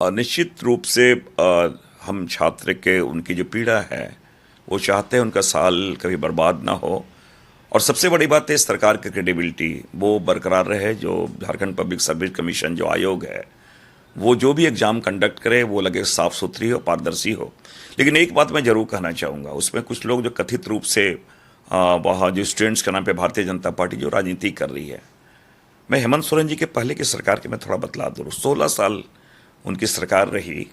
निश्चित रूप से हम छात्र के उनकी जो पीड़ा है वो चाहते हैं उनका साल कभी बर्बाद ना हो। और सबसे बड़ी बात है सरकार की क्रेडिबिलिटी वो बरकरार रहे। जो झारखंड पब्लिक सर्विस कमीशन जो आयोग है वो जो भी एग्ज़ाम कंडक्ट करे वो लगे साफ़ सुथरी हो, पारदर्शी हो। लेकिन एक बात मैं ज़रूर कहना चाहूँगा, उसमें कुछ लोग जो कथित रूप से वहाँ जो स्टूडेंट्स के नाम पे भारतीय जनता पार्टी जो राजनीति कर रही है, मैं हेमंत सोरेन जी के पहले की सरकार के मैं थोड़ा बतला दूँ। 16 साल उनकी सरकार रही।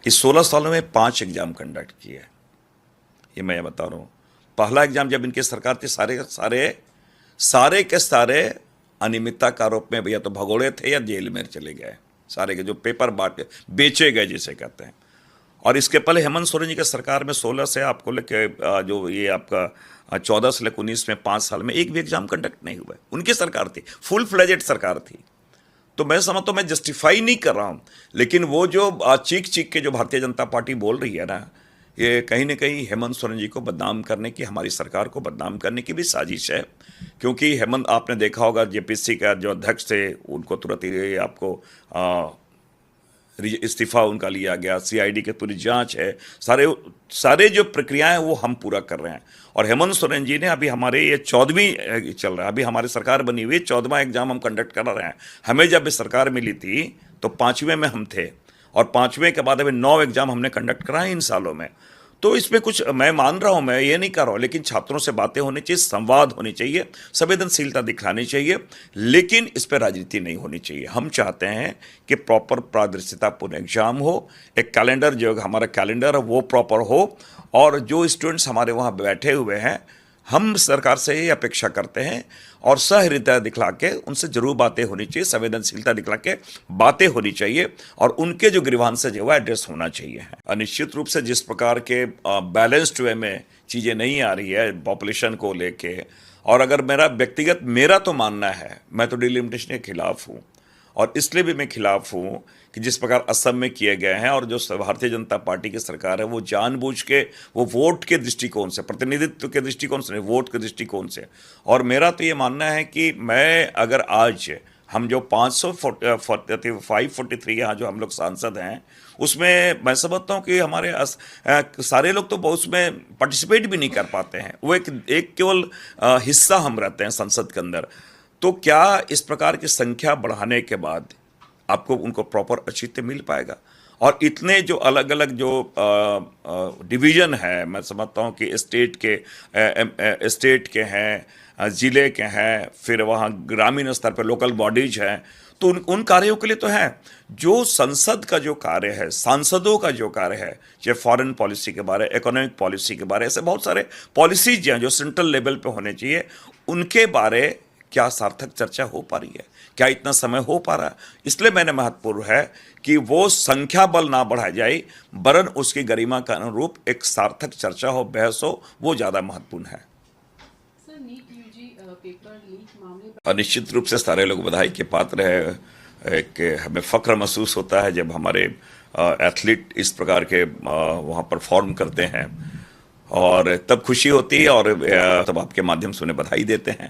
इस 16 सालों में 5 एग्ज़ाम कंडक्ट किए, ये मैं बता रहा हूँ। पहला एग्ज़ाम जब इनकी सरकार थी, सारे के सारे अनियमितता के आरोप में भैया तो भगोड़े थे या जेल में चले गए। सारे के जो पेपर बांटे बेचे गए जिसे कहते हैं। और इसके पहले हेमंत सोरेन जी की सरकार में 16 से आपको लेके जो ये आपका 14 से लेकर 19 में 5 साल में एक भी एग्ज़ाम कंडक्ट नहीं हुआ। उनकी सरकार थी, फुल फ्लेजेड सरकार थी। तो मैं समझता हूँ, मैं जस्टिफाई नहीं कर रहा हूँ, लेकिन वो जो चीख चीख के जो भारतीय जनता पार्टी बोल रही है ना, ये कहीं ना कहीं हेमंत सोरेन जी को बदनाम करने की, हमारी सरकार को बदनाम करने की भी साजिश है। क्योंकि हेमंत, आपने देखा होगा जेपीसी का जो अध्यक्ष थे उनको तुरंत ही आपको इस्तीफा उनका लिया गया। सीआईडी की पूरी जांच है, सारे जो प्रक्रियाएं वो हम पूरा कर रहे हैं। और हेमंत सोरेन जी ने अभी हमारे ये 14वीं चल रहा है, अभी हमारी सरकार बनी हुई 14वां एग्जाम हम कंडक्ट कर रहे हैं। हमें जब सरकार मिली थी तो 5वें में हम थे, और 5वें के बाद अभी 9 एग्जाम हमने कंडक्ट कराए इन सालों में। तो इसमें कुछ मैं मान रहा हूँ, मैं ये नहीं कर रहा हूँ, लेकिन छात्रों से बातें होनी चाहिए, संवाद होनी चाहिए, संवेदनशीलता दिखानी चाहिए, लेकिन इस पर राजनीति नहीं होनी चाहिए। हम चाहते हैं कि प्रॉपर पारदर्शितापूर्ण एग्जाम हो, एक कैलेंडर जो हमारा कैलेंडर है वो प्रॉपर हो, और जो स्टूडेंट्स हमारे वहाँ बैठे हुए हैं हम सरकार से ये अपेक्षा करते हैं, और सहृदयता दिखला के उनसे जरूर बातें होनी चाहिए, संवेदनशीलता दिखला के बातें होनी चाहिए, और उनके जो ग्रीवांस है वो एड्रेस होना चाहिए। निश्चित रूप से जिस प्रकार के बैलेंस्ड वे में चीज़ें नहीं आ रही है पॉपुलेशन को लेके, और अगर मेरा तो मानना है, मैं तो डिलिमिटेशन के खिलाफ हूँ, और इसलिए भी मैं खिलाफ हूँ कि जिस प्रकार असम में किए गए हैं, और जो भारतीय जनता पार्टी की सरकार है वो जानबूझ के वो वोट के दृष्टिकोण से, प्रतिनिधित्व के दृष्टिकोण से नहीं, वोट के दृष्टिकोण से। और मेरा तो ये मानना है कि मैं अगर आज हम जो 543 यहाँ जो हम लोग सांसद हैं, उसमें मैं समझता हूँ कि हमारे सारे लोग तो उसमें पार्टिसिपेट भी नहीं कर पाते हैं। वो एक केवल हिस्सा हम रहते हैं संसद के अंदर। तो क्या इस प्रकार की संख्या बढ़ाने के बाद आपको उनको प्रॉपर औचित्य मिल पाएगा? और इतने जो अलग अलग जो डिवीज़न है, मैं समझता हूँ कि स्टेट के हैं, ज़िले के हैं, फिर वहाँ ग्रामीण स्तर पर लोकल बॉडीज हैं, तो उन कार्यों के लिए तो है। जो संसद का जो कार्य है, सांसदों का जो कार्य है, चाहे फॉरेन पॉलिसी के बारे, इकोनॉमिक पॉलिसी के बारे, ऐसे बहुत सारे पॉलिसीज हैं जो सेंट्रल लेवल पे होने चाहिए, उनके बारे क्या सार्थक चर्चा हो पा रही है? क्या इतना समय हो पा रहा है? इसलिए मैंने महत्वपूर्ण है कि वो संख्या बल ना बढ़ाई जाए, वरन उसकी गरिमा के अनुरूप एक सार्थक चर्चा हो, बहस हो, वो ज़्यादा महत्वपूर्ण है। और निश्चित रूप से सारे लोग बधाई के पात्र है। एक हमें फ़ख्र महसूस होता है जब हमारे एथलीट इस प्रकार के वहाँ परफॉर्म करते हैं, और तब खुशी होती है, और तब आपके माध्यम से उन्हें बधाई देते हैं।